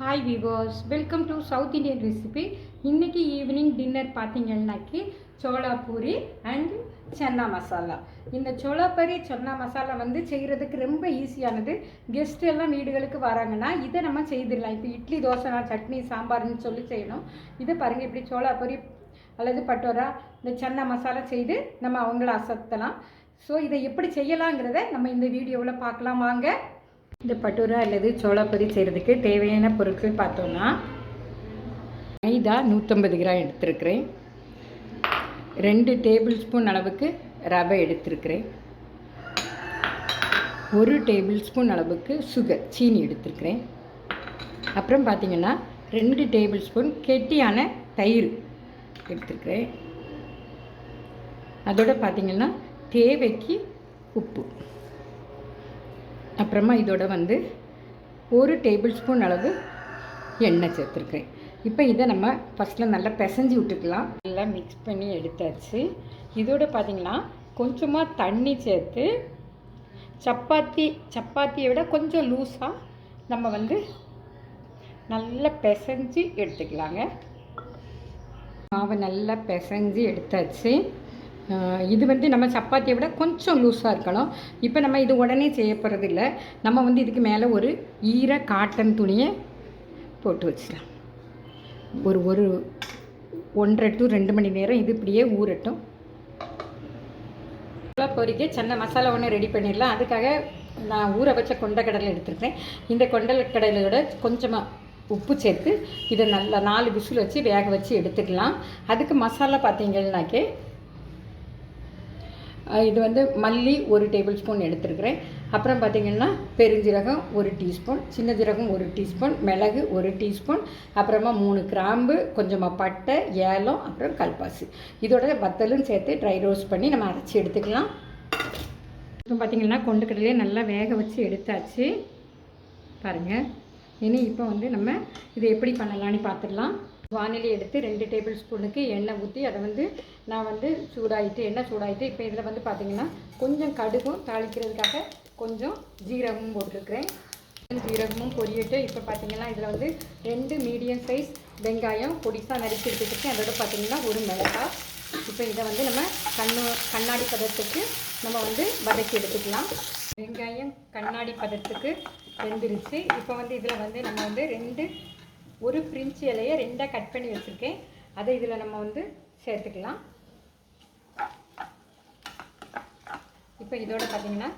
Hi viewers, welcome to South Indian recipe. இன்றைக்கி evening dinner பார்த்தீங்கன்னாக்கி chola puri and chana masala. இந்த சோளாப்பூரி சன்னா மசாலா வந்து செய்கிறதுக்கு ரொம்ப ஈஸியானது. கெஸ்ட் எல்லாம் வீடுகளுக்கு வராங்கன்னா இதை நம்ம செய்திடலாம். இப்போ இட்லி, தோசை, சட்னி, சாம்பார்னு சொல்லி செய்யணும். இதை பாருங்கள், இப்படி சோளாப்பூரி அல்லது பட்டோரா இந்த சன்னா மசாலா செய்து நம்ம அவங்கள அசத்தலாம். ஸோ இதை எப்படி செய்யலாங்கிறத நம்ம இந்த வீடியோவில் பார்க்கலாம் வாங்க. இந்த பட்டோரா அல்லது சோளாப்பூரி செய்கிறதுக்கு தேவையான பொருட்கள் பார்த்தோன்னா, மைதா 150 கிராம் எடுத்துருக்கிறேன், 2 டேபிள் ஸ்பூன் அளவுக்கு ரவை எடுத்துருக்கிறேன், 1 டேபிள் ஸ்பூன் அளவுக்கு சுகர் சீனி எடுத்துருக்கிறேன். அப்புறம் பார்த்திங்கன்னா 2 டேபிள் ஸ்பூன் கெட்டியான தயிர் எடுத்துருக்கிறேன். அதோடு பார்த்திங்கன்னா தேவைக்கு உப்பு. அப்புறமா இதோட வந்து 1 டேபிள் ஸ்பூன் அளவு எண்ணெய் சேர்த்துருக்கேன். இப்போ இதை நம்ம ஃபஸ்ட்டில் நல்லா பிசைஞ்சு விட்டுக்கலாம். நல்லா மிக்ஸ் பண்ணி எடுத்தாச்சு. இதோட பார்த்திங்கன்னா கொஞ்சமாக தண்ணி சேர்த்து சப்பாத்தியை விட கொஞ்சம் லூஸாக நம்ம வந்து நல்லா பிசைஞ்சு எடுத்துக்கலாங்க. மாவை நல்லா பிசைஞ்சு எடுத்தாச்சு. இது வந்து நம்ம சப்பாத்தியை விட கொஞ்சம் லூஸாக இருக்கணும். இப்போ நம்ம இது உடனே செய்ய போகிறது இல்லை. நம்ம வந்து இதுக்கு மேலே ஒரு ஈர காட்டன் துணியை போட்டு வச்சிடலாம். ஒரு 1.5 to 2 மணி நேரம் இது இப்படியே ஊறட்டும். பொரிக்க சன்ன மசாலா ஒன்று ரெடி பண்ணிடலாம். அதுக்காக நான் ஊற வச்ச கொண்டக்கடலை எடுத்துருக்கேன். இந்த கொண்டக்கடலையோட கொஞ்சமாக உப்பு சேர்த்து இதை நல்லா 4 விசில் வச்சு வேக வச்சு எடுத்துக்கலாம். அதுக்கு மசாலா பார்த்தீங்கன்னாக்கே இது வந்து மல்லி 1 டேபிள் ஸ்பூன் எடுத்துருக்கிறேன். அப்புறம் பார்த்திங்கன்னா பெருஞ்சீரகம் 1 டீஸ்பூன், சின்ன ஜீரகம் 1 டீஸ்பூன், மிளகு 1 டீஸ்பூன், அப்புறமா 3 கிராம்பு, கொஞ்சமாக பட்டை, ஏலம், அப்புறம் கல்பாசி. இதோட வத்தலும் சேர்த்து ட்ரை ரோஸ்ட் பண்ணி நம்ம அரைச்சி எடுத்துக்கலாம். இப்போ பார்த்திங்கன்னா கொண்டக்கடலையே நல்லா வேக வச்சு எடுத்தாச்சு பாருங்கள். இனி இப்போ வந்து நம்ம இதை எப்படி பண்ணலான்னு பார்த்துடலாம். வானிலை எடுத்து 2 டேபிள் ஸ்பூனுக்கு எண்ணெய் ஊற்றி அதை வந்து நான் வந்து எண்ணெய் சூடாயிட்டு இப்போ இதில் வந்து பார்த்திங்கன்னா கொஞ்சம் கடுகும் தாளிக்கிறதுக்காக கொஞ்சம் ஜீரகமும் போட்டிருக்கிறேன். ஜீரகமும் பொரியட்டு. இப்போ பார்த்திங்கன்னா இதில் வந்து 2 மீடியம் சைஸ் வெங்காயம் பொடிசாக நறுக்கி எடுத்துக்கிட்டு அதோட பார்த்திங்கன்னா 1 மிளகாய். இப்போ இதை வந்து நம்ம கண்ணாடி பதத்துக்கு நம்ம வந்து வதக்கி எடுத்துக்கலாம். வெங்காயம் கண்ணாடி பதத்துக்கு வெந்துருச்சு. இப்போ வந்து இதில் வந்து நம்ம வந்து ஒரு பிரிஞ்சி இலையை 2 கட் பண்ணி வச்சுருக்கேன். அதை இதில் நம்ம வந்து சேர்த்துக்கலாம். இப்போ இதோட பார்த்திங்கன்னா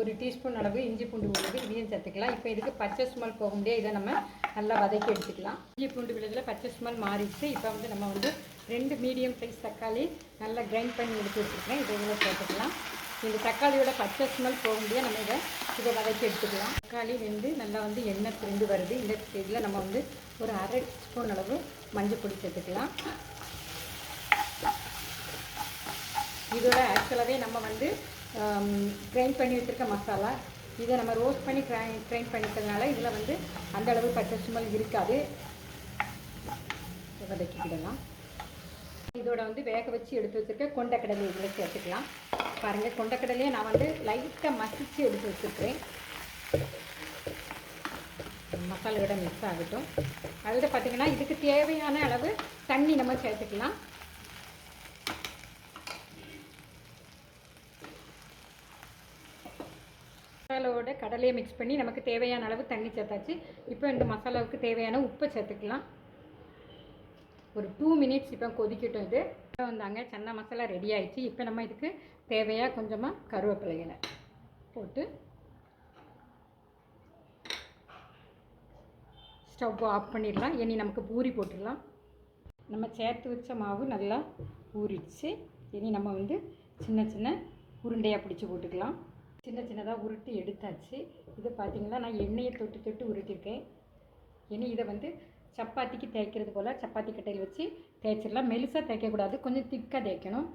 1 டீஸ்பூன் அளவு இஞ்சி பூண்டு விழுது இதையும் சேர்த்துக்கலாம். இப்போ இதுக்கு பச்சை ஸ்மெல் போக முடியாது. இதை நம்ம நல்லா வதக்கி எடுத்துக்கலாம். இஞ்சி பூண்டு விழுதில் பச்சை ஸ்மெல் மாறிடுச்சு. இப்போ வந்து நம்ம வந்து 2 மீடியம் சைஸ் தக்காளி நல்லா கிரைண்ட் பண்ணி எடுத்து வச்சுருக்கேன். இதை இதில் சேர்த்துக்கலாம். இந்த தக்காளியோட பச்சை ஸ்மெல் போக முடியாது. நம்ம இதை வதக்கி எடுத்துக்கலாம். தக்காளி வெந்து நல்லா வந்து எண்ணெய் பிரிந்து வருது. இந்த இதில் நம்ம வந்து ஒரு 1/2 ஸ்பூன் அளவு மஞ்சள் பொடி சேர்த்துக்கலாம். இதோட ஆக்சுவலாகவே நம்ம வந்து கிரைண்ட் பண்ணி வச்சுருக்க மசாலா இதை நம்ம ரோஸ்ட் பண்ணி கிரைண்ட் பண்ணிக்கிறதுனால இதில் வந்து அந்தளவு பச்சை ஸ்மெல் இருக்காது. வதக்கிக்கிடலாம். இதோட வந்து வேக வச்சு எடுத்து வச்சுருக்க கொண்டக்கடலை இதில் சேர்த்துக்கலாம். பாருங்கள், கொண்டக்கடலையே நான் வந்து லைட்டாக மசிச்சு எடுத்து வச்சுருக்கிறேன். மசாலாவோட மிக்ஸ் ஆகட்டும். அதில் பார்த்திங்கன்னா இதுக்கு தேவையான அளவு தண்ணி நம்ம சேர்த்துக்கலாம். மசாலாவோட கடலையை மிக்ஸ் பண்ணி நமக்கு தேவையான அளவு தண்ணி சேர்த்தாச்சு. இப்போ இந்த மசாலாவுக்கு தேவையான உப்பை சேர்த்துக்கலாம். ஒரு 2 மினிட்ஸ் இப்போ கொதிக்கட்டும். இது வந்தாங்க சன்னா மசாலா ரெடி ஆகிடுச்சு. இப்போ நம்ம இதுக்கு தேவையாக கொஞ்சமாக கருவேப்பிலைகளை போட்டு ஸ்டவ் ஆஃப் பண்ணிடலாம். இனி நமக்கு பூரி போட்டுடலாம். நம்ம சேர்த்து வச்ச மாவு நல்லா ஊறிடுச்சு. இனி நம்ம வந்து சின்ன சின்ன உருண்டையாக பிடிச்சி போட்டுக்கலாம். சின்ன சின்னதாக உருட்டி எடுத்தாச்சு. இதை பார்த்திங்கன்னா நான் எண்ணெயை தொட்டு உருட்டிருக்கேன். இனி இதை வந்து சப்பாத்திக்கு தேய்க்கிறது போல் சப்பாத்தி கட்டையில் வச்சு தேய்ச்சிடலாம். மெலிசாக தேய்க்கக்கூடாது, கொஞ்சம் திக்காக தேய்க்கணும்.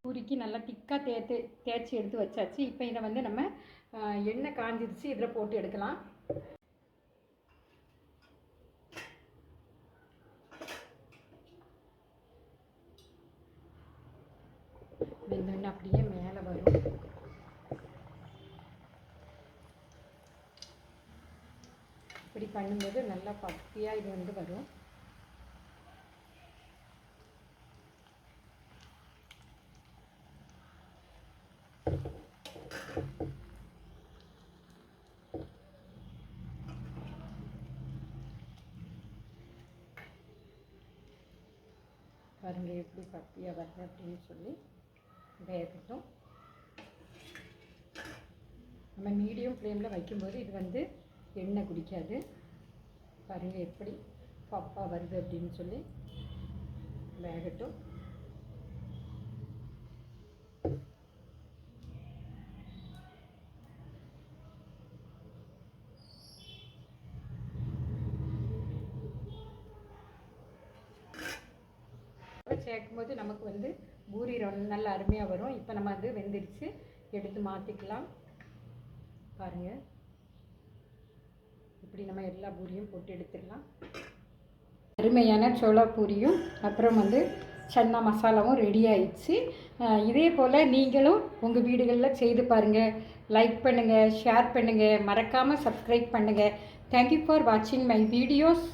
பூரிக்கு நல்லா திக்காக தேய்ச்சி எடுத்து வச்சாச்சு. இப்போ இதை வந்து நம்ம எண்ணெய் காஞ்சிருச்சு, இதில் போட்டு எடுக்கலாம். வெந்தோடனே அப்படியே மேலே வரும். இப்படி பண்ணும்போது நல்லா பத்தியாக இது வந்து வரும். பாருங்கள் எப்படி பத்தியாக வருது அப்படின்னு சொல்லி வேகட்டும். நம்ம மீடியம் ஃப்ளேமில் வைக்கும்போது இது வந்து எண்ணெய் குடிக்காது. பாருங்கள் எப்படி பப்பாக வருது அப்படின்னு சொல்லி வேகட்டும். சேர்க்கும்போது நமக்கு வந்து பூரி நல்ல அருமையாக வரும். இப்போ நம்ம வந்து வெந்துடுச்சு, எடுத்து மாற்றிக்கலாம். பாருங்கள் இப்படி நம்ம எல்லா பூரியும் போட்டு எடுத்துடலாம். அருமையான சோளா பூரியும் அப்புறம் வந்து சன்னா மசாலாவும் ரெடி ஆயிடுச்சு. இதே போல் நீங்களும் உங்கள் வீடுகளில் செய்து பாருங்கள். லைக் பண்ணுங்கள், ஷேர் பண்ணுங்கள், மறக்காமல் சப்ஸ்கிரைப் பண்ணுங்கள். தேங்க்யூ ஃபார் வாட்சிங் மை வீடியோஸ்.